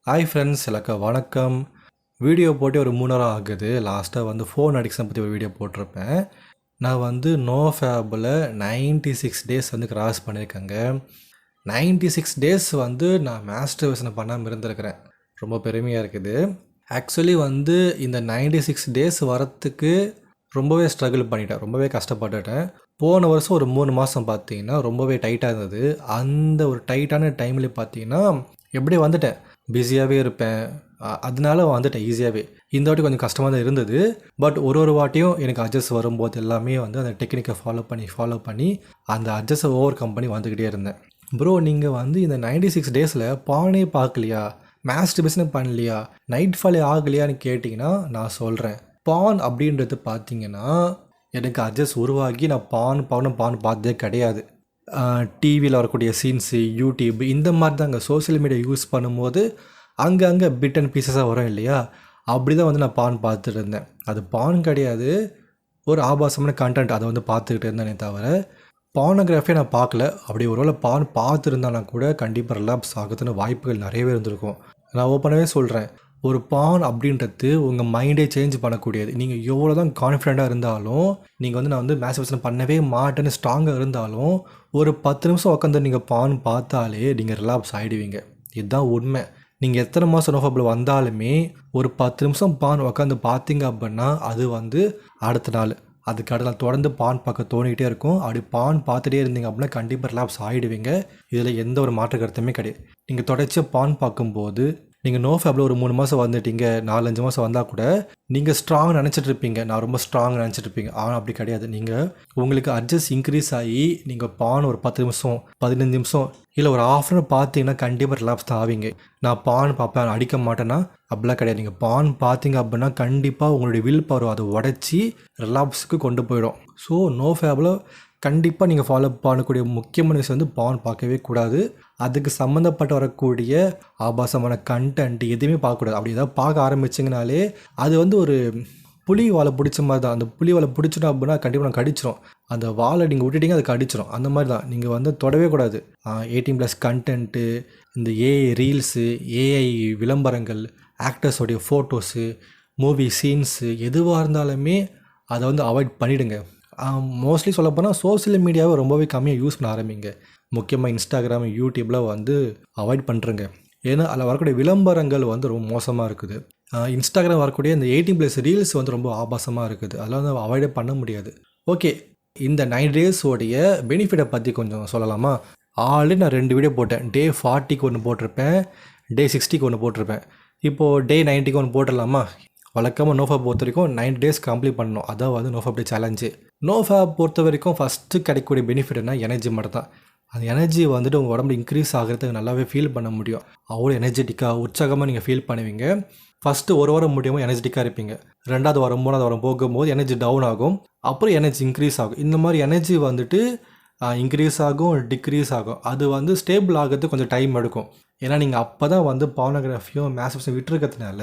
Hi friends, வணக்கம். Video போட்டு ஒரு 3 வாரம் ஆகுது. லாஸ்ட்டாக ஃபோன் அடிக்ஷன் பற்றி ஒரு வீடியோ போட்டிருப்பேன். நான் நோஃபேபில் 96 டேஸ் கிராஸ் பண்ணியிருக்கேங்க. 96 டேஸ் நான் மாஸ்டர்வேஷனை பண்ணாமல் இருந்திருக்கிறேன். ரொம்ப பெருமையாக இருக்குது. ஆக்சுவலி இந்த 96 டேஸ் வரத்துக்கு ரொம்பவே ஸ்ட்ரகிள் பண்ணிட்டேன், ரொம்பவே கஷ்டப்பட்டுட்டேன். போன வருஷம் ஒரு 3 மாதம் பார்த்தீங்கன்னா ரொம்பவே டைட்டாக இருந்தது. அந்த ஒரு டைட்டான டைமில் பார்த்தீங்கன்னா எப்படி வந்துட்டேன், பிஸியாகவே இருப்பேன். அதனால வந்துட்டேன் ஈஸியாகவே. இந்த வாட்டி கொஞ்சம் கஷ்டமாக தான் இருந்தது. பட் ஒரு வாட்டியும் எனக்கு அட்ஜஸ்ட் வரும்போது எல்லாமே அந்த டெக்னிக்கை ஃபாலோ பண்ணி அந்த அட்ஜஸ்ட்டை ஓவர் கம் பண்ணி வந்துக்கிட்டே இருந்தேன். ப்ரோ, நீங்கள் இந்த 96 டேஸில் பானே பார்க்கலையா, மாஸ்டர்பேஷனே பண்ணலையா, நைட் ஃபாலே ஆகலையான்னு கேட்டிங்கன்னா நான் சொல்கிறேன். பான் அப்படின்றது பார்த்தீங்கன்னா எனக்கு அட்ஜஸ்ட் உருவாகி நான் பான் பார்த்ததே கிடையாது. டிவியில் வரக்கூடிய சீன்ஸு, யூடியூப் இந்த மாதிரி தாங்க. சோஷியல் மீடியா யூஸ் பண்ணும்போது அங்கங்கே பிட் அண்ட் பீசஸாக வரும் இல்லையா, அப்படி தான் நான் பான் பார்த்துட்டு இருந்தேன். அது பான் கிடையாது, ஒரு ஆபாசமான கண்டென்ட். அதை பார்த்துக்கிட்டு இருந்தேனே தவிர பானோகிராஃபியை நான் பார்க்கல. அப்படி ஒருவேளை பான் பார்த்துருந்தானா கூட கண்டிப்பாக ரிலாப்ஸ் ஆகிறதுன்னு வாய்ப்புகள் நிறையவே இருந்திருக்கும். நான் ஓப்பனாகவே சொல்கிறேன், ஒரு பான் அப்படின்றது உங்கள் மைண்டே சேஞ்ச் பண்ணக்கூடியது. நீங்கள் எவ்வளோ தான் கான்ஃபிடெண்ட்டாக இருந்தாலும், நீங்கள் நான் மாஸ்டர்பேஷன் பண்ணவே மாட்டேன்னு ஸ்ட்ராங்காக இருந்தாலும், ஒரு 10 நிமிஷம் உட்காந்து நீங்கள் பான் பார்த்தாலே நீங்கள் ரிலாப்ஸ் ஆகிடுவீங்க. இதுதான் உண்மை. நீங்கள் எத்தனை மாதம் நோஃபபிள் வந்தாலுமே ஒரு 10 நிமிஷம் பான் உட்காந்து பார்த்தீங்க அப்படின்னா அது அடுத்த நாள், அதுக்கு அடுத்த நாள் தொடர்ந்து பான் பார்க்க தோணிக்கிட்டே இருக்கும். அப்படி பான் பார்த்துட்டே இருந்தீங்க அப்படின்னா கண்டிப்பாக ரிலாப்ஸ் ஆகிடுவீங்க. இதில் எந்த ஒரு மாற்று கருத்துமே கிடையாது. நீங்கள் தொடர்ச்சியாக பான் பார்க்கும்போது நீங்கள் நோஃபேபில் ஒரு 3 மாதம் வந்துட்டீங்க, 4-5 மாதம் வந்தால் கூட நீங்கள் ஸ்ட்ராங் நினச்சிட்டு இருப்பீங்க, நான் ரொம்ப ஸ்ட்ராங் நினச்சிட்டு இருப்பீங்க. ஆனால் அப்படி கிடையாது. நீங்கள் உங்களுக்கு அட்ஜஸ்ட் இன்க்ரீஸ் ஆகி நீங்கள் பான் ஒரு 10 நிமிஷம் 15 நிமிஷம் இல்லை ஒரு ½ அன் பார்த்தீங்கன்னா கண்டிப்பாக ரிலாப்ஸ் தான் ஆவீங்க. நான் பான் பார்ப்பேன் அடிக்க மாட்டேன்னா அப்படிலாம் கிடையாது. நீங்கள் பான் பார்த்தீங்க அப்படின்னா கண்டிப்பாக உங்களுடைய வில் பவர் அதை உடச்சி ரிலாப்ஸுக்கு கொண்டு போயிடும். ஸோ நோஃபேபில் கண்டிப்பாக நீங்கள் ஃபாலோ பண்ணக்கூடிய முக்கியமான விஷயம் பான் பார்க்கவே கூடாது. அதுக்கு சம்மந்தப்பட்டு வரக்கூடிய ஆபாசமான கண்டென்ட் எதுவுமே பார்க்கக்கூடாது. அப்படி ஏதாவது பார்க்க ஆரம்பிச்சிங்கனாலே அது ஒரு புலி வாழை பிடிச்ச மாதிரி தான். அந்த புலி வாழை பிடிச்சிட்டோம் அப்படின்னா கண்டிப்பாக நான் கடிச்சிடும். அந்த வாழை நீங்கள் விட்டுட்டீங்க, அது கடிச்சிடும். அந்த மாதிரி தான் நீங்கள் தொடவே கூடாது. 18+ கண்டென்ட்டு, இந்த ஏஐ ரீல்ஸு, ஏஐ விளம்பரங்கள், ஆக்டர்ஸோடைய ஃபோட்டோஸு, மூவி சீன்ஸு எதுவாக இருந்தாலுமே அதை அவாய்ட் பண்ணிவிடுங்க. மோஸ்ட்லி சொல்லப்போனால் சோசியல் மீடியாவை ரொம்பவே கம்மியாக யூஸ் பண்ண ஆரம்பிங்க. முக்கியமாக இன்ஸ்டாகிராம், யூடியூப்பில் அவாய்ட் பண்ணுறங்க. ஏன்னா அதில் வரக்கூடிய விளம்பரங்கள் ரொம்ப மோசமாக இருக்குது. இன்ஸ்டாகிராம் வரக்கூடிய இந்த 18+ ரீல்ஸ் ரொம்ப ஆபாசமாக இருக்குது. அதெல்லாம் அவாய்டே பண்ண முடியாது. ஓகே, இந்த 9 டேஸோடைய பெனிஃபிட்டை பற்றி கொஞ்சம் சொல்லலாமா? ஆல்ரெடி நான் 2 வீடியோ போட்டேன். டே 40க்கு ஒன்று போட்டிருப்பேன், டே 60க்கு ஒன்று போட்டிருப்பேன். இப்போது டே 90க்கு ஒன்று போட்டுடலாமா? வழக்கமாக நோஃபேப் பொறுத்த வரைக்கும் 9 டேஸ் கம்ப்ளீட் பண்ணணும். அதான் நோஃபேப் டே சேலஞ்சு. நோஃபேப் பொறுத்த வரைக்கும் ஃபஸ்ட்டு கிடைக்கக்கூடிய பெனிஃபிட்னா எனர்ஜி மட்டும் தான். அந்த எனர்ஜி உங்கள் உடம்புல இன்க்ரீஸ் ஆகிறதுக்கு நல்லாவே ஃபீல் பண்ண முடியும். அவ்வளோ எனர்ஜெட்டிக்காக உற்சாகமாக நீங்கள் ஃபீல் பண்ணுவீங்க. ஃபஸ்ட்டு ஒரு வாரம் முடியாமல் எனர்ஜெட்டிக்காக இருப்பீங்க. 2வது வாரம் 3வது வாரம் போகும்போது எனர்ஜி டவுன் ஆகும், அப்புறம் எனர்ஜி இன்க்ரீஸ் ஆகும். இந்த மாதிரி எனர்ஜி இன்க்ரீஸ் ஆகும், டிக்ரீஸ் ஆகும். அது ஸ்டேபிள் ஆகிறதுக்கு கொஞ்சம் டைம் எடுக்கும். ஏன்னா நீங்கள் அப்போ தான் பானோகிராஃபியும் மாஸ்டர்பேஷன் விட்டுருக்கிறதுனால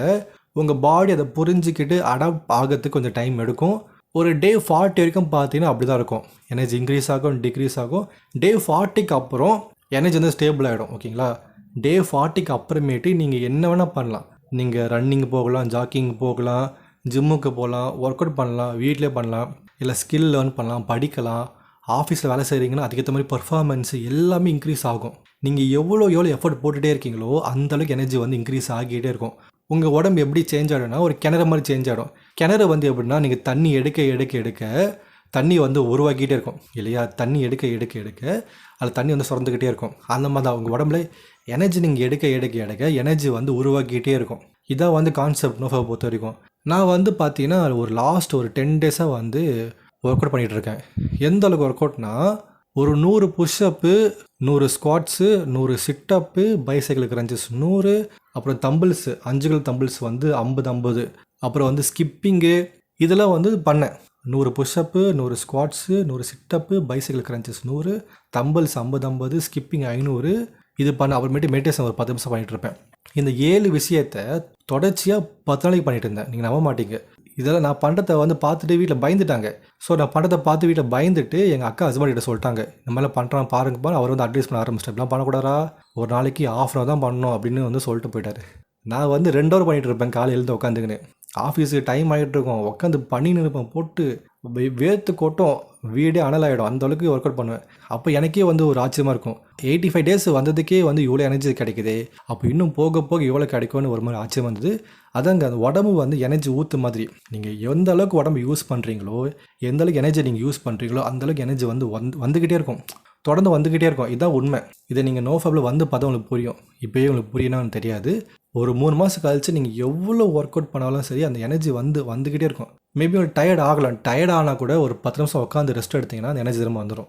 உங்கள் பாடி அதை புரிஞ்சிக்கிட்டு அடாப்ட் ஆகிறதுக்கு கொஞ்சம் டைம் எடுக்கும். ஒரு டே 40 வரைக்கும் பார்த்தீங்கன்னா அப்படி தான் இருக்கும். எனர்ஜி இன்க்ரீஸ் ஆகும், டிக்ரீஸ் ஆகும். டே 40க்கு அப்புறம் எனர்ஜி ஸ்டேபிள் ஆகிடும். ஓகேங்களா? டே 40க்கு அப்புறமேட்டு நீங்கள் என்ன வேணால் பண்ணலாம். நீங்கள் ரன்னிங் போகலாம், ஜாக்கிங் போகலாம், ஜிம்முக்கு போகலாம், ஒர்க் அவுட் பண்ணலாம், வீட்டிலே பண்ணலாம், இல்லை ஸ்கில் லேர்ன் பண்ணலாம், படிக்கலாம். ஆஃபீஸில் வேலை செய்கிறீங்கன்னா அதுக்கேற்ற மாதிரி பர்ஃபார்மன்ஸு எல்லாமே இன்க்ரீஸ் ஆகும். நீங்கள் எவ்வளோ எஃபர்ட் போட்டுகிட்டே இருக்கீங்களோ அந்தளவுக்கு எனர்ஜி இன்க்ரீஸ் ஆகிட்டே இருக்கும். உங்கள் உடம்பு எப்படி சேஞ்ச் ஆகிடும்னா ஒரு கிணறு மாதிரி சேஞ்ச் ஆகிடும். கிணறு எப்படின்னா நீங்கள் தண்ணி எடுக்க தண்ணி உருவாக்கிட்டே இருக்கும் இல்லையா? தண்ணி எடுக்க அதில் தண்ணி சுரந்துக்கிட்டே இருக்கும். அந்த மாதிரி தான் உங்கள் உடம்புல எனர்ஜி நீங்கள் எடுக்க எனர்ஜி உருவாக்கிட்டே இருக்கும். இதான் கான்செப்ட் நோஃபேப் பொறுத்த வரைக்கும். நான் பார்த்தீங்கன்னா ஒரு லாஸ்ட் ஒரு 10 டேஸாக ஒர்க் அவுட் பண்ணிகிட்ருக்கேன். எந்த அளவுக்கு ஒர்க் அவுட்னா, ஒரு 100 pushup, 100 squats, 100 situp, bicycle crunches 100, அப்புறம் தம்பிள்ஸ் 5 கிலோ தம்பிள்ஸ் 50, அப்புறம் ஸ்கிப்பிங்கு இதெல்லாம் பண்ணேன். 100 pushup, 100 squats, 100 situp, bicycle crunches 100, dumbbells 50, skipping 500 இது பண்ண. அப்புறமேட்டு மெடிடேஷன் ஒரு 10 நிமிஷம் பண்ணிகிட்ருப்பேன். இந்த 7 விஷயத்தை தொடர்ச்சியாக 10 நாளைக்கு பண்ணிகிட்டு இருந்தேன். நீங்கள் நம்ப மாட்டீங்க. இதெல்லாம் நான் பண்ணுறதை பார்த்துட்டு வீட்டில் பயந்துட்டாங்க. ஸோ நான் பண்ணுறதை பார்த்து வீட்டில் பயந்துட்டு எங்கள் அக்கா ஹஸ்பண்ட் கிட்ட சொல்லிட்டாங்க, இந்த மாதிரிலாம் பண்ணுறான் பாருங்கப்பா. அவர் அட்வைஸ் பண்ண ஆரம்பிச்சிட்டேன், இப்படிலாம் பண்ணக்கூடாதா, ஒரு நாளைக்கு ½ அன் ஹவர் தான் பண்ணணும் அப்படின்னு சொல்லிட்டு போயிட்டார். நான் வந்து 2 ஹவர் பண்ணிகிட்டு இருப்பேன் காலையில் எழுந்து உட்காந்துக்கின்னு. ஆஃபீஸுக்கு டைம் ஆகிட்டு இருக்கும், உட்காந்து பண்ணின்னு இருப்பேன், போட்டு வேர்த்து கொட்டும், வீடே அனலாகிடும், அந்த அளவுக்கு ஒர்க் அவுட் பண்ணுவேன். அப்போ எனக்கே வந்து ஒரு ஆச்சரியமாக இருக்கும், 85 டேஸ் வந்ததுக்கே வந்து இவ்வளோ எனர்ஜி கிடைக்குது, அப்போ இன்னும் போக போக இவ்வளோ கிடைக்கும்னு ஒரு மாதிரி ஆச்சரியமாக இருந்தது. அதாங்க அந்த உடம்பு வந்து எனர்ஜி ஊற்று மாதிரி. நீங்கள் எந்த அளவுக்கு உடம்பு யூஸ் பண்ணுறீங்களோ, எந்த அளவுக்கு எனர்ஜி நீங்கள் யூஸ் பண்ணுறீங்களோ அந்தளவுக்கு எனர்ஜி வந்து வந்துக்கிட்டே இருக்கும், தொடர்ந்து வந்துக்கிட்டே இருக்கும். இதுதான் உண்மை. இதை நீங்கள் நோஃபேபில் வந்து பார்த்தா உங்களுக்கு புரியும். இப்போயே உங்களுக்கு புரியணும்னு தெரியாது. ஒரு 3 மாதம் கழிச்சு நீங்கள் எவ்வளோ ஒர்க் அவுட் பண்ணாலும் சரி அந்த எனர்ஜி வந்துக்கிட்டே இருக்கும். மேபி ஒரு டயர்ட் ஆகலாம், டயர்ட் ஆனால் கூட ஒரு 10 நிமிஷம் உட்காந்து ரெஸ்ட் எடுத்திங்கன்னா அந்த எனர்ஜி திரும்ப வந்துடும்.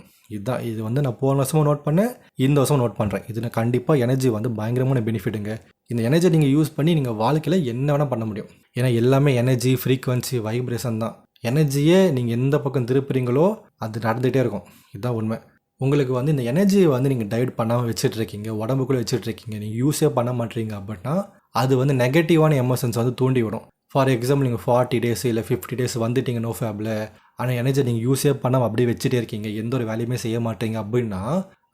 இது வந்து நான் போன வருஷமும் நோட் பண்ணேன், இந்த வருஷமும் நோட் பண்ணுறேன். இது நான் கண்டிப்பாக எனர்ஜி வந்து பயங்கரமான பெனிஃபிட்டுங்க. இந்த எனர்ஜியை நீங்கள் யூஸ் பண்ணி நீங்கள் வாழ்க்கையில் என்ன வேணால் பண்ண முடியும். ஏன்னா எல்லாமே எனர்ஜி, ஃப்ரீக்வன்சி, வைப்ரேஷன் தான். எனர்ஜியே நீங்கள் எந்த பக்கம் திருப்புறீங்களோ அது நடந்துகிட்டே இருக்கும். இதுதான் உண்மை. உங்களுக்கு வந்து இந்த எனர்ஜியை வந்து நீங்கள் டைவர்ட் பண்ணாமல் வச்சுட்ருக்கீங்க, உடம்புக்குள்ளே வச்சுட்ருக்கீங்க, நீங்கள் யூஸே பண்ண மாட்டீங்க அப்படின்னா அது வந்து நெகட்டிவான எமோஷன்ஸ் வந்து தூண்டி விடும். ஃபார் எக்ஸாம்பிள் நீங்கள் 40 டேஸ் இல்லை 50 டேஸ் வந்துட்டீங்க நோஃபேபில், ஆனால் எனர்ஜியை நீங்கள் யூஸே பண்ணாமல் அப்படியே வச்சுட்டே இருக்கீங்க, எந்த ஒரு வேலையுமே செய்ய மாட்டீங்க அப்படின்னா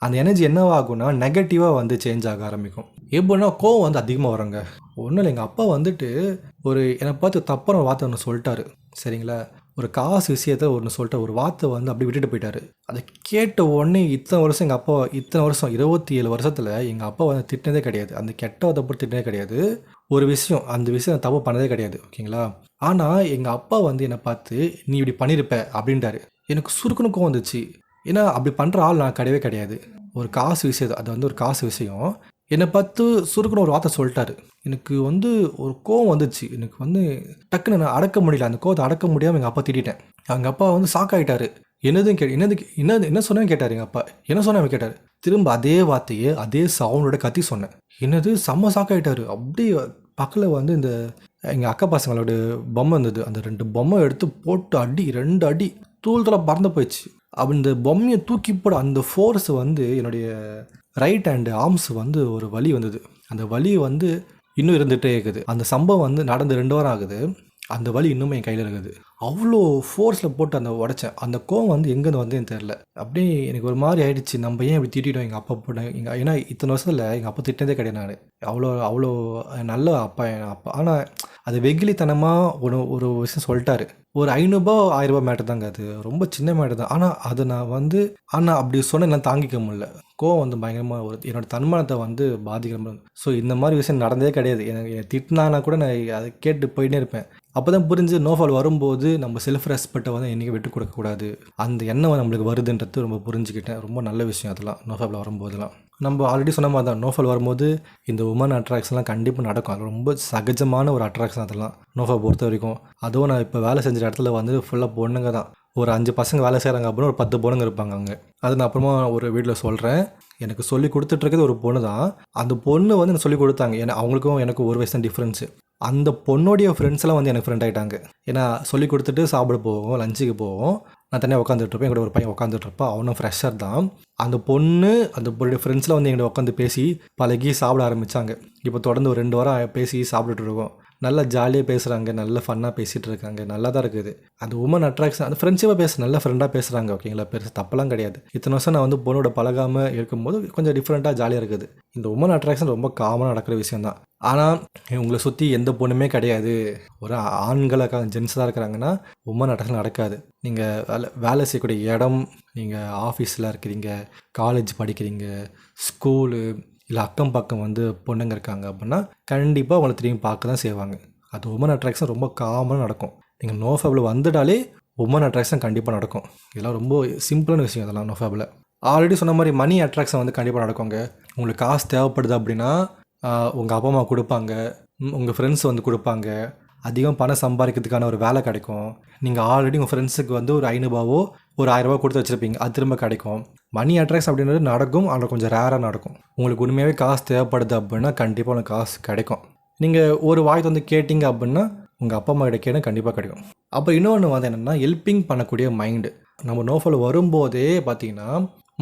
அந்த எனர்ஜி என்னவாகும்னா நெகட்டிவாக வந்து சேஞ்ச் ஆக ஆரம்பிக்கும். எப்படின்னா கோவம் வந்து அதிகமாக வருங்க. ஒன்றும் இல்லை, எங்கள் அப்பா வந்துட்டு என்னை பார்த்து தப்பான வார்த்தை ஒன்று சொல்லிட்டாரு, சரிங்களா? ஒரு காசு விஷயத்த ஒன்று சொல்லிட்டு ஒரு வார்த்தை வந்து அப்படி விட்டுட்டு போயிட்டாரு. அதை கேட்ட உடனே இத்தனை வருஷம் 27 வருஷத்தில் எங்கள் அப்பா வந்து திட்டினதே கிடையாது, அந்த கெட்ட தப்பு திட்டினதே கிடையாது. ஒரு விஷயம், அந்த விஷயம் தப்பு பண்ணதே கிடையாது, ஓகேங்களா? ஆனால் எங்கள் அப்பா வந்து என்னை பார்த்து நீ இப்படி பண்ணியிருப்ப அப்படின்ட்டாரு. எனக்கு சுருக்குன்னு கோவம் வந்துச்சு. ஏன்னா அப்படி பண்ணுற ஆள் நான் கிடையவே கிடையாது. ஒரு காசு விஷயம், அது வந்து ஒரு காசு விஷயம், என்னை பார்த்து சுருக்குன்னு ஒரு வார்த்தை சொல்லிட்டாரு. எனக்கு வந்து ஒரு கோவம் வந்துச்சு. எனக்கு வந்து டக்குன்னு நான் அடக்க முடியல, அந்த கோவத்தை அடக்க முடியாமல் எங்கள் அப்பா திட்டிட்டேன். எங்கள் அப்பா வந்து ஷாக் ஆகிட்டாரு. என்ன சொன்னேன்னு கேட்டார் எங்கள் அப்பா. என்ன சொன்னேன் கேட்டார். திரும்ப அதே வார்த்தையை அதே சவுண்டோட கத்தி சொன்னேன். என்னது செம்ம ஷாக் ஆகிட்டாரு. அப்படியே பக்கத்தில் வந்து இந்த எங்கள் அக்கா பசங்களோட பொம்மை இருந்தது, அந்த 2 பொம்மை எடுத்து போட்டு 2 அடி தூள் தூளாக பறந்து போயிடுச்சு. அப்படி இந்த பொம்மையை தூக்கி போட அந்த ஃபோர்ஸ் வந்து என்னுடைய ரைட் ஹேண்டு ஆர்ம்ஸ் வந்து ஒரு வலி வந்தது. அந்த வலி வந்து இன்னும் இருந்துகிட்டே இருக்குது. அந்த சம்பவம் வந்து நடந்து 2 வாரம் ஆகுது, அந்த வலி இன்னுமே என் கையில் இருக்குது. அவ்வளோ ஃபோர்ஸில் போட்டு அந்த உடைச்சேன். அந்த கோவம் வந்து எங்கேருந்து வந்து எனக்கு தெரில. அப்படியே எனக்கு ஒரு மாதிரி ஆகிடுச்சு, நம்ம ஏன் இப்படி திட்டிட்டோம் எங்கள் அப்பா போட்டு. ஏன்னா இத்தனை வருஷத்தில் எங்கள் அப்பா திட்டினதே கிடையாது. நான் அவ்வளோ நல்ல அப்பா என் அப்பா. ஆனால் அது வெகுளித்தனமாக ஒரு விஷயம் சொல்லிட்டாரு. ஒரு 500 1000 மேட்டர் தாங்க, அது ரொம்ப சின்ன மேட்டர் தான். ஆனால் அதை நான் வந்து அப்படி சொன்னால் நான் தாங்கிக்க முடியல. கோவம் வந்து பயங்கரமாக என்னோட தன்மானத்தை வந்து பாதிக்கிற மாதிரி. ஸோ இந்த மாதிரி விஷயம் நடந்ததே கிடையாது. எனக்கு திட்டினானா கூட நான் அதை கேட்டு போயிட்டே இருப்பேன். அப்போ தான் புரிஞ்சு நோஃபால் வரும்போது நம்ம செல்ஃப் ரெஸ்பெக்டை வந்து என்றைக்கும் விட்டு கொடுக்கக்கூடாது. அந்த எண்ணம் நம்மளுக்கு வருதுன்றது ரொம்ப புரிஞ்சுக்கிட்டேன். ரொம்ப நல்ல விஷயம் அதெல்லாம் நோஃபாலில் வரும்போதெல்லாம். நம்ம ஆல்ரெடி சொன்ன மாதிரி தான், நோஃபால் வரும்போது இந்த உமன் அட்ராக்ஷன்லாம் கண்டிப்பாக நடக்கும். அது ரொம்ப சகஜமான ஒரு அட்ராக்ஷன் அதெல்லாம் நோஃபால் பொறுத்த வரைக்கும். அதுவும் நான் இப்போ வேலை செஞ்ச இடத்துல வந்து ஃபுல்லாக பொண்ணுங்க தான். ஒரு 5 பசங்க வேலை செய்கிறாங்க அப்படின்னா ஒரு 10 பொண்ணுங்க இருப்பாங்க அங்கே. அது நான் அப்புறமா ஒரு வீட்டில் சொல்கிறேன். எனக்கு சொல்லி கொடுத்துட்ருக்கிறது ஒரு பொண்ணு தான். அந்த பொண்ணு வந்து எனக்கு சொல்லி கொடுத்தாங்க. ஏன்னா அவங்களுக்கும் எனக்கு ஒரு வயசு தான் டிஃப்ரென்ஸு. அந்த பொண்ணுடைய ஃப்ரெண்ட்ஸ்லாம் வந்து எனக்கு ஃப்ரெண்ட் ஆகிட்டாங்க. ஏன்னா சொல்லி கொடுத்துட்டு சாப்பிட போவோம், லஞ்சுக்கு போவோம். நான் தனியாக உட்காந்துட்ருப்பேன், எங்கள்கிட்ட ஒரு பையன் உட்காந்துட்ருப்பான், அவனும் ஃப்ரெஷ்ஷர் தான். அந்த பொண்ணுடைய ஃப்ரெண்ட்ஸில் வந்து எங்கிட்ட உட்காந்து பேசி பழகி சாப்பிட ஆரம்பித்தாங்க. இப்போ தொடர்ந்து ஒரு 2 வாரம் பேசி சாப்பிட்டுட்டு இருக்கோம். நல்லா ஜாலியாக பேசுகிறாங்க, நல்ல ஃபன்னாக பேசிகிட்டு இருக்காங்க, நல்லா தான் இருக்குது. அந்த உமன் அட்ராக்ஷன், அந்த ஃப்ரெண்ட்ஷிப்பாக நல்ல ஃப்ரெண்டாக பேசுகிறாங்க, ஓகேங்களா? பெருசு தப்பெல்லாம் கிடையாது. இத்தனை வருஷம் நான் வந்து பொண்ணோட பழகாமல் இருக்கும்போது கொஞ்சம் டிஃப்ரெண்ட்டாக ஜாலியாக இருக்குது. இந்த உமன் அட்ராக்ஷன் ரொம்ப காமனாக நடக்கிற விஷயம் தான். ஆனால் உங்களை சுற்றி எந்த பொண்ணுமே கிடையாது, ஒரு ஆண்களுக்காக ஜென்ஸ் தான் இருக்கிறாங்கன்னா உமன் அட்ராக்ஷன் நடக்காது. நீங்கள் வேலை செய்யக்கூடிய இடம், நீங்கள் ஆஃபீஸில் இருக்கிறீங்க, காலேஜ் படிக்கிறீங்க, ஸ்கூலு இல்லை அக்கம் பக்கம் வந்து பொண்ணுங்க இருக்காங்க அப்படின்னா கண்டிப்பாக அவங்கள திரும்பி பார்க்க தான் செய்வாங்க. அது உமன் அட்ராக்ஷன் ரொம்ப காமனாக நடக்கும். நீங்கள் நோஃபேபில் வந்துட்டாலே உமன் அட்ராக்ஷன் கண்டிப்பாக நடக்கும். இதெல்லாம் ரொம்ப சிம்பிளான விஷயம். இதெல்லாம் நோஃபேபில் ஆல்ரெடி சொன்ன மாதிரி மணி அட்ராக்ஷன் வந்து கண்டிப்பாக நடக்குங்க. உங்களுக்கு காசு தேவைப்படுது அப்படின்னா உங்கள் அப்பா அம்மா கொடுப்பாங்க, உங்கள் ஃப்ரெண்ட்ஸ் வந்து கொடுப்பாங்க, அதிகம் பணம் சம்பாதிக்கிறதுக்கான ஒரு வேலை கிடைக்கும். நீங்கள் ஆல்ரெடி உங்கள் ஃப்ரெண்ட்ஸுக்கு வந்து ஒரு 500 ஒரு 1000 கொடுத்து வச்சுருப்பீங்க, அது திரும்ப கிடைக்கும். மணி அட்ராக்ஷன் அப்படின்றது நடக்கும், ஆனால் கொஞ்சம் ரேராக நடக்கும். உங்களுக்கு உண்மையாகவே காசு தேவைப்படுது அப்படின்னா கண்டிப்பாக உங்களுக்கு காசு கிடைக்கும். நீங்கள் ஒரு வாய்த்து வந்து கேட்டிங்க அப்படின்னா உங்கள் அப்பா அம்மா கிட்ட கேட்டால் கண்டிப்பாக கிடைக்கும். அப்போ இன்னொன்று வந்து என்னென்னா ஹெல்ப்பிங் பண்ணக்கூடிய மைண்டு. நம்ம நோஃபால் வரும்போதே பார்த்திங்கன்னா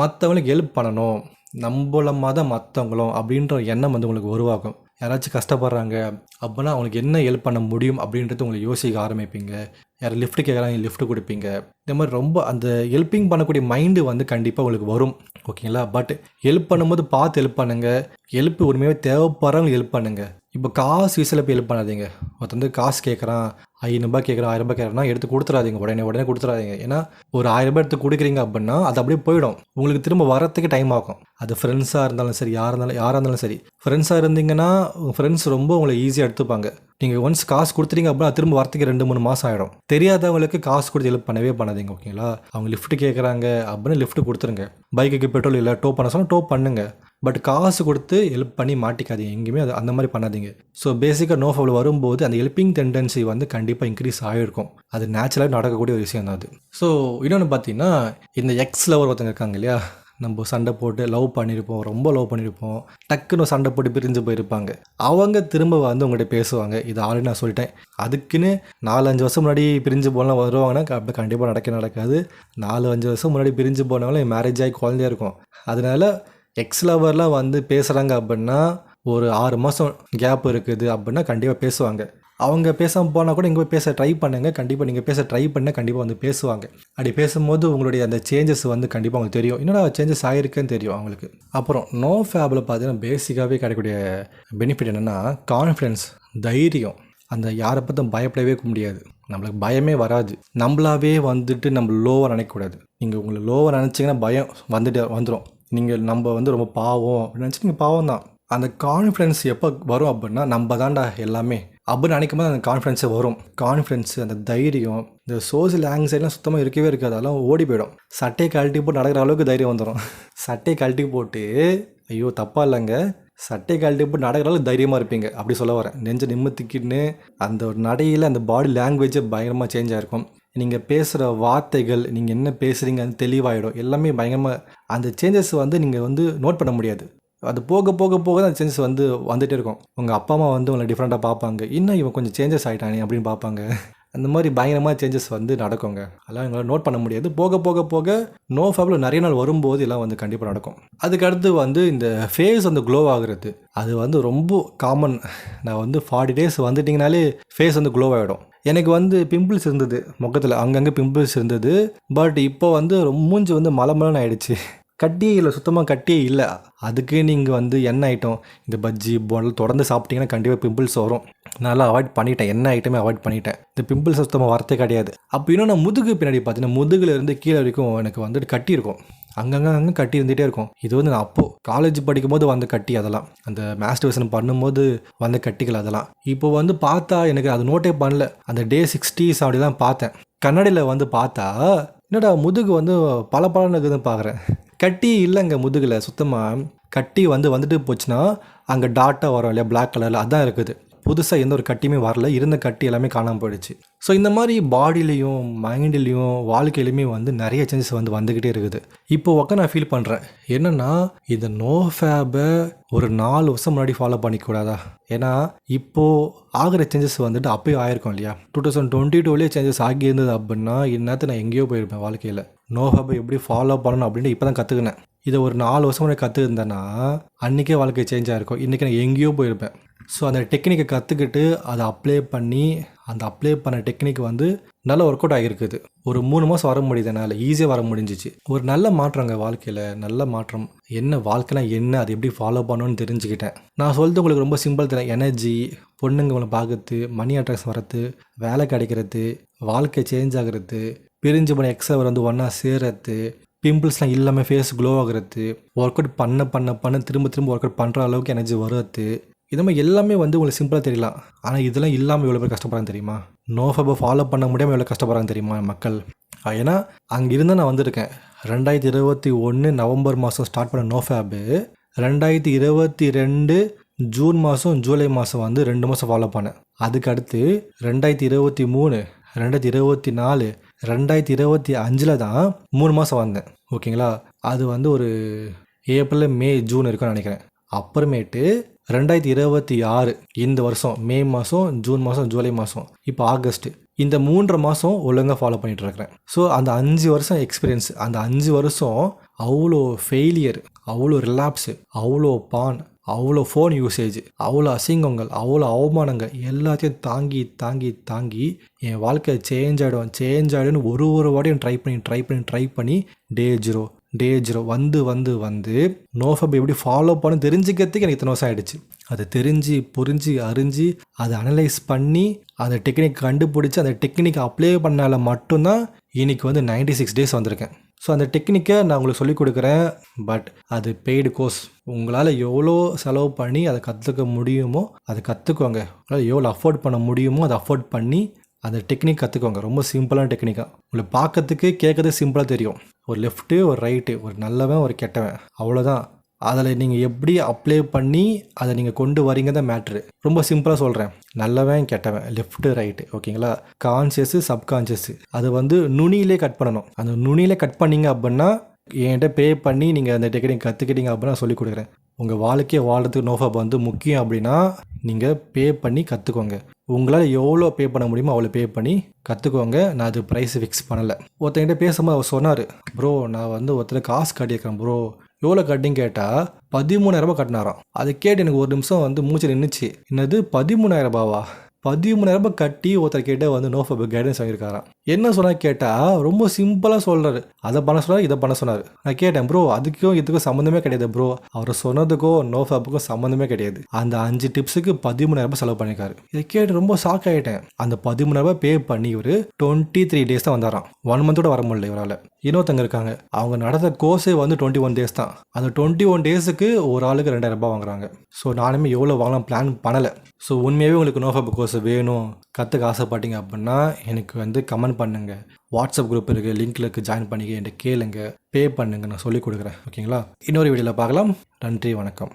மற்றவங்களுக்கு ஹெல்ப் பண்ணணும், நம்மளமாக தான் மற்றவங்களும் அப்படின்ற எண்ணம் வந்து உங்களுக்கு உருவாக்கும். யாராச்சும் கஷ்டப்படுறாங்க அப்படின்னா அவங்களுக்கு என்ன ஹெல்ப் பண்ண முடியும் அப்படின்றது உங்களுக்கு யோசிக்க ஆரம்பிப்பீங்க. யார் லிஃப்ட் கேட்குறாங்க, லிஃப்ட் கொடுப்பீங்க. இந்த மாதிரி ரொம்ப அந்த ஹெல்ப்பிங் பண்ணக்கூடிய மைண்டு வந்து கண்டிப்பாக உங்களுக்கு வரும், ஓகேங்களா? பட் ஹெல்ப் பண்ணும்போது பார்த்து ஹெல்ப் பண்ணுங்கள். ஹெல்ப் உண்மையாகவே தேவைப்படுறவங்க ஹெல்ப் பண்ணுங்கள். இப்போ காசு விஷயத்தில் போய் ஹெல்ப் பண்ணாதீங்க. ஒருத்தர் வந்து காசு கேட்குறான், ரூ. 500 கேட்குறான், ரூ. 1000 கேட்குறான்னா எடுத்து கொடுத்துறாதீங்க. உடனே கொடுத்துறாதீங்க. ஏன்னா ஒரு ரூ. 1000 எடுத்து கொடுக்குறீங்க அப்படின்னா அது அப்படியே போயிடும். உங்களுக்கு திரும்ப வரத்துக்கு டைம் ஆகும். அது ஃப்ரெண்ட்ஸாக இருந்தாலும் சரி, யாராக இருந்தாலும் சரி. ஃப்ரெண்ட்ஸாக இருந்தீங்கன்னா உங்கள் ஃப்ரெண்ட்ஸ் ரொம்ப உங்களை ஈஸியாக எடுத்துப்பாங்க. நீங்கள் ஒன்ஸ் காசு கொடுத்துட்டீங்க அப்படின்னா திரும்ப வரத்துக்கு 2-3 மாதம் ஆகிடும். தெரியாதவங்களுக்கு காசு கொடுத்து ஹெல்ப் பண்ணவே பண்ணாதீங்க. ஓகேங்களா? அவங்க லிஃப்ட் கேட்குறாங்க அப்படின்னு லிஃப்ட் கொடுத்துருங்க. பைக்குக்கு பெட்ரோல் இல்லை, டோ பண்ண சொன்னால் டோ பண்ணுங்க. பட் காசு கொடுத்து ஹெல்ப் பண்ணி மாட்டிக்காதீங்க. எங்கேயுமே அது அந்த மாதிரி பண்ணாதீங்க. ஸோ பேசிக்காக நோ ஃபேபில் வரும்போது அந்த ஹெல்ப்பிங் டெண்டன்சி வந்து கண்டிப்பாக இன்க்ரீஸ் ஆகிருக்கும். அது நேச்சுரலாக நடக்கக்கூடிய ஒரு விஷயம் தான் அது. ஸோ இன்னொன்று பார்த்தீங்கன்னா, இந்த எக்ஸ் லவர் ஒருத்தங்க இருக்காங்க இல்லையா, நம்ம சண்டை போட்டு லவ் பண்ணியிருப்போம், ரொம்ப லவ் பண்ணியிருப்போம், டக்குன்னு சண்டை போட்டு பிரிஞ்சு போயிருப்பாங்க. அவங்க திரும்ப வந்து உங்கள்கிட்ட பேசுவாங்க. இது ஆல்ரெடி நான் சொல்லிட்டேன். அதுக்குன்னு 4-5 வருஷம் முன்னாடி பிரிஞ்சு போனால் வருவாங்கன்னா அப்படி கண்டிப்பாக நடக்காது. 4-5 வருஷம் முன்னாடி பிரிஞ்சு போனவங்களும் மேரேஜ் ஆகி குழந்தையா இருக்கும். அதனால எக்ஸ் லவர்லாம் வந்து பேசுகிறாங்க அப்படின்னா ஒரு 6 மாதம் கேப் இருக்குது அப்படின்னா கண்டிப்பாக பேசுவாங்க. அவங்க பேசாமல் போனால் கூட இங்கே போய் பேச ட்ரை பண்ணுங்கள். கண்டிப்பாக நீங்கள் பேச ட்ரை பண்ணால் கண்டிப்பாக வந்து பேசுவாங்க. அப்படி பேசும்போது உங்களுடைய அந்த சேஞ்சஸ் வந்து கண்டிப்பாக அவங்களுக்கு தெரியும். என்னடா சேஞ்சஸ் ஆகிருக்குன்னு தெரியும் அவங்களுக்கு. அப்புறம் நோ ஃபேபில் பார்த்தீங்கன்னா பேசிக்காகவே கிடைக்கக்கூடிய பெனிஃபிட் என்னென்னா கான்ஃபிடென்ஸ், தைரியம். அந்த யாரை பற்றும் பயப்படவே முடியாது. நம்மளுக்கு பயமே வராது. நம்மளாவே வந்துட்டு நம்ம லோவாக நினைக்கக்கூடாது. நீங்கள் உங்களை லோவாக நினச்சிங்கன்னா பயம் வந்துடும். நம்ம வந்து ரொம்ப பாவம் அப்படின்னு நினச்சி நீங்கள் பாவம் தான். அந்த கான்ஃபிடென்ஸ் எப்போ வரும் அப்படின்னா நம்ம தான்டா எல்லாமே அப்படின்னு நினைக்கும் போது அந்த கான்ஃபிடென்ஸே வரும். கான்ஃபிடென்ஸ், அந்த தைரியம், இந்த சோசியல் ஆங்ஸைட்லாம் சுத்தமாக இருக்கவே இருக்காது. அதெல்லாம் ஓடி போயிடும். சட்டையை கழட்டி போட்டு நடக்கிற அளவுக்கு தைரியம் வந்துடும். சட்டையை கழட்டி போட்டு, ஐயோ தப்பா இல்லைங்க, சட்டையை கழட்டி போட்டு நடக்கிற அளவுக்கு தைரியமாக இருப்பீங்க அப்படி சொல்ல வரேன். நெஞ்சை நிம்மதிக்கின்னு அந்த ஒரு நடையில் அந்த பாடி லாங்குவேஜே பயங்கரமாக சேஞ்ச் ஆகிருக்கும். நீங்கள் பேசுகிற வார்த்தைகள், நீங்கள் என்ன பேசுகிறீங்க அது தெளிவாகிடும். எல்லாமே பயங்கரமாக அந்த சேஞ்சஸ் வந்து நீங்கள் வந்து நோட் பண்ண முடியாது. அது போக போக போக தான் அந்த சேஞ்சஸ் வந்து வந்துகிட்டே இருக்கும். உங்கள் அப்பா அம்மா வந்து உங்களை டிஃப்ரெண்ட்டாக பார்ப்பாங்க. இன்னும் இவன் கொஞ்சம் சேஞ்சஸ் ஆகிட்டானே அப்படின்னு பார்ப்பாங்க. அந்த மாதிரி பயங்கரமாக சேஞ்சஸ் வந்து நடக்குங்க. அதெல்லாம் எங்களால் நோட் பண்ண முடியாது. போக போக போக நோ ஃபேபில் நிறைய நாள் வரும்போது எல்லாம் வந்து கண்டிப்பாக நடக்கும். அதுக்கடுத்து வந்து இந்த ஃபேஸ் வந்து க்ளோ ஆகுறது, அது வந்து ரொம்ப காமன். நான் வந்து 40 days வந்துட்டிங்கனாலே ஃபேஸ் வந்து க்ளோ ஆகிடும். எனக்கு வந்து பிம்பிள்ஸ் இருந்தது முகத்தில், அங்கங்கே பிம்பிள்ஸ் இருந்தது. பட் இப்போ வந்து மூஞ்சி வந்து மலமலன்னு ஆகிடுச்சு. கட்டியே இல்லை, சுத்தமாக கட்டியே இல்லை. அதுக்கு நீங்கள் வந்து எண்ணெய் ஐட்டம், இந்த பஜ்ஜி போண்டல் தொடர்ந்து சாப்பிட்டீங்கன்னா கண்டிப்பாக பிம்பிள்ஸ் வரும். நல்லா அவாய்ட் பண்ணிட்டேன். எண்ணெய் ஐட்டமே அவாய்ட் பண்ணிட்டேன். இந்த பிம்பிள்ஸ் சுத்தமாக வரத்தே கிடையாது. அப்போ இன்னும் நான் முதுகு பின்னாடி பார்த்தீங்கன்னா முதுகுலேருந்து கீழே வரைக்கும் எனக்கு வந்துட்டு கட்டி இருக்கும். அங்கங்கே கட்டி இருந்துகிட்டே இருக்கும். இது வந்து நான் அப்போது காலேஜ் படிக்கும் போது வந்த கட்டி. அதெல்லாம் அந்த மாஸ்டர்வேஷன் பண்ணும்போது வந்த கட்டிகள் அதெல்லாம். இப்போ வந்து பார்த்தா எனக்கு அது நோட்டே பண்ணல. அந்த டே 60s அப்படி தான் பார்த்தேன். கண்ணாடியில் வந்து பார்த்தா என்னடா முதுகு வந்து பலன்னு இருக்குதுன்னு பார்க்குறேன். கட்டி இல்லைங்க முதுகில். சுத்தமாக கட்டி வந்துட்டு போச்சுன்னா அங்கே டாட்டாக வரும் இல்லையா, பிளாக் கலரில், அதான் இருக்குது. புதுசாக எந்த ஒரு கட்டியுமே வரல. இருந்த கட்டி எல்லாமே காணாமல் போயிடுச்சு. ஸோ இந்த மாதிரி பாடியிலையும் மைண்ட்லேயும் வாழ்க்கையிலையுமே வந்து நிறைய சேஞ்சஸ் வந்துக்கிட்டே இருக்குது. இப்போ நான் ஃபீல் பண்ணுறேன் என்னென்னா, இந்த நோ ஃபேபை ஒரு 4 வருஷம் முன்னாடி ஃபாலோ பண்ணிக்கூடாதா? ஏன்னா இப்போது ஆகிற சேஞ்சஸ் வந்துட்டு அப்போயும் ஆயிருக்கும் இல்லையா. 2022 சேஞ்சஸ் ஆகியிருந்தது அப்படின்னா இந்நேரத்தை நான் எங்கேயோ போயிருப்பேன் வாழ்க்கையில். நோ ஃபேபை எப்படி ஃபாலோ பண்ணணும் அப்படின்ட்டு இப்போ தான் கற்றுக்கினேன். இதை ஒரு 4 வருஷம் முன்னாடி கற்றுருந்தேன்னா அன்றைக்கே வாழ்க்கை சேஞ்ச் ஆகிருக்கும். இன்றைக்கி நான் எங்கேயோ போயிருப்பேன். ஸோ அந்த டெக்னிக்கை கற்றுக்கிட்டு அதை அப்ளை பண்ணி அந்த அப்ளை பண்ண டெக்னிக் வந்து நல்ல ஒர்க் அவுட் ஆகிருக்குது. ஒரு 3 மாதம் வர முடியுது, என்னால் ஈஸியாக வர முடிஞ்சிச்சு. ஒரு நல்ல மாற்றங்க வாழ்க்கையில், நல்ல மாற்றம். என்ன வாழ்க்கைலாம் என்ன, அது எப்படி ஃபாலோ பண்ணணும்னு தெரிஞ்சுக்கிட்டேன். நான் சொல்கிறது உங்களுக்கு ரொம்ப சிம்பிள் தரேன். எனர்ஜி, பொண்ணுங்க உங்களை பார்க்குறது, மணி அட்ராக்ஷன் வரது, வேலை கிடைக்கிறது, வாழ்க்கை சேஞ்ச் ஆகிறது, பிரிஞ்சு போன எக்ஸவர் வந்து ஒன்றா சேர்றது, பிம்பிள்ஸ்லாம் இல்லாமல் ஃபேஸ் க்ளோ ஆகுறது, ஒர்க் அவுட் பண்ண திரும்ப ஒர்க் அவுட் பண்ணுற அளவுக்கு எனர்ஜி வருது. இது மாதிரி எல்லாமே வந்து உங்களுக்கு சிம்பிளாக தெரியலாம். ஆனால் இதெல்லாம் இல்லாமல் எவ்வளோ பேர் கஷ்டப்படுறாங்க தெரியுமா? நோ ஃபேபை ஃபாலோ பண்ண முடியாமல் எவ்வளோ கஷ்டப்படுறாங்க தெரியுமா மக்கள்? ஏன்னா அங்கே இருந்தால் நான் வந்திருக்கேன். 2021 நவம்பர் மாதம் ஸ்டார்ட் பண்ண நோ ஃபேபு 2022 ஜூன் மாதம் ஜூலை மாதம் வந்து 2 மாதம் ஃபாலோ பண்ணேன். அதுக்கு அடுத்து 2023 2024 2025 தான் 3 மாதம் வந்தேன். ஓகேங்களா? அது வந்து ஒரு ஏப்ரல் மே ஜூன் இருக்குன்னு நினைக்கிறேன். அப்புறமேட்டு 2026 இந்த வருஷம் மே மாதம், ஜூன் மாதம், ஜூலை மாதம், இப்போ ஆகஸ்ட், இந்த 3.5 மாதம் ஒழுங்காக ஃபாலோ பண்ணிகிட்டு இருக்கிறேன். ஸோ அந்த 5 வருஷம் எக்ஸ்பீரியன்ஸ், அந்த 5 வருஷம் அவ்வளோ ஃபெயிலியர், அவ்வளோ ரிலாப்ஸு, அவ்வளோ பான், அவ்வளோ ஃபோன் யூசேஜ், அவ்வளோ அசிங்கங்கள், அவ்வளோ அவமானங்கள் எல்லாத்தையும் தாங்கி என் வாழ்க்கை சேஞ்ச் ஆகிடும்னு ஒரு வாட்டியும் ட்ரை பண்ணி டே ஜீரோ வந்து நோ ஃபேப் எப்படி ஃபாலோ பண்ண தெரிஞ்சுக்கிறதுக்கு எனக்கு இத்தனை வருஷம் ஆகிடுச்சு. அதை தெரிஞ்சு புரிஞ்சு அறிஞ்சு அதை அனலைஸ் பண்ணி அந்த டெக்னிக் கண்டுபிடிச்சி அந்த டெக்னிக் அப்ளை பண்ணால மட்டும்தான் இன்னைக்கு வந்து 96 டேஸ் வந்திருக்கேன். ஸோ அந்த டெக்னிக்கை நான் உங்களுக்கு சொல்லிக் கொடுக்குறேன். பட் அது பெய்டு கோர்ஸ். உங்களால் எவ்வளோ செலவு பண்ணி அதை கற்றுக்க முடியுமோ அதை கற்றுக்கோங்க. உங்களால் எவ்வளோ அஃபோர்ட் பண்ண முடியுமோ அதை அஃபோர்ட் பண்ணி அந்த டெக்னிக் கற்றுக்கோங்க. ரொம்ப சிம்பிளான டெக்னிக்காக உங்களுக்கு பார்க்கறதுக்கு கேட்கறதுக்கு சிம்பிளாக தெரியும். ஒரு லெஃப்ட்டு ஒரு ரைட்டு, ஒரு நல்லவன் ஒரு கெட்டவன், அவ்வளோதான். அதில் நீங்கள் எப்படி அப்ளை பண்ணி அதை நீங்கள் கொண்டு வரீங்க தான் மேட்ரு. ரொம்ப சிம்பிளாக சொல்கிறேன். நல்லவன் கெட்டவன், லெஃப்ட்டு ரைட்டு, ஓகேங்களா? கான்சியஸு சப்கான்ஷியஸு அது வந்து நுனியிலே கட் பண்ணணும். அந்த நுனியிலே கட் பண்ணிங்க அப்படின்னா என்கிட்ட பே பண்ணி நீங்கள் அந்த டெக்னிக் கற்றுக்கிட்டீங்க அப்படின்னா சொல்லிக் கொடுக்குறேன். உங்கள் வாழ்க்கையை வாழ்கிறதுக்கு நோஃபாப் வந்து முக்கியம் அப்படின்னா நீங்கள் பே பண்ணி கற்றுக்கோங்க. உங்களால் எவ்வளோ பே பண்ண முடியுமோ அவ்வளோ பே பண்ணி கற்றுக்கோங்க. நான் அது ப்ரைஸ் ஃபிக்ஸ் பண்ணலை. ஒருத்தங்கிட்ட பேசும்போது அவர் சொன்னார், ப்ரோ நான் வந்து ஒருத்தர் காசு கட்டியிருக்கிறேன் ப்ரோ, எவ்வளோ கட்டின்னு கேட்டால் 13,000 கட்டினாராம். அதை கேட்டு எனக்கு ஒரு நிமிஷம் வந்து மூச்சு நின்றுச்சு. என்னது 13,000? 13,000 கட்டி ஒருத்தர் கேட்ட வந்து நோஃபாப் கைடன்ஸ் வாங்கியிருக்காராம். என்ன சொன்னால் கேட்டால் ரொம்ப சிம்பிளாக சொல்கிறாரு. அதை பண்ண சொன்னார், இதை பண்ண சொன்னார். நான் கேட்டேன், ப்ரோ அதுக்கும் இதுக்கும் சம்மந்தமே கிடையாது ப்ரோ. அவர் சொன்னதுக்கும் நோஃபாப்புக்கும் சம்மந்தமே கிடையாது. அந்த 5 டிப்ஸுக்கு 13,000 செலவு பண்ணியிருக்காரு. இதை கேட்டு ரொம்ப ஷாக் ஆகிட்டேன். அந்த 13,000 பே பண்ணி இவர் 23 டேஸ் தான் வந்தாராம். 1 மந்தோட வர முடியல இவரால். இன்னொருத்தங்க இருக்காங்க, அவங்க நடந்த கோர்ஸே வந்து 21 டேஸ் தான். அந்த 21 டேஸுக்கு ஒரு ஆளுக்கு 2,000 வாங்குறாங்க. ஸோ நானுமே எவ்வளோ வாங்கலாம் பிளான் பண்ணலை. ஸோ உண்மையாகவே உங்களுக்கு நோஃபாப் கோர்ஸ் வேணும், கற்றுக்க ஆசைப்பட்டீங்க அப்படின்னா எனக்கு வந்து கமெண்ட் பண்ணுங்கள். வாட்ஸ்அப் குரூப் இருக்குது, லிங்க்கில் இருக்குது, ஜாயின் பண்ணிக்க, என்கிட்ட கேளுங்க, பே பண்ணுங்க, நான் சொல்லிக் கொடுக்குறேன். ஓகேங்களா? இன்னொரு வீடியோவில் பார்க்கலாம். நன்றி, வணக்கம்.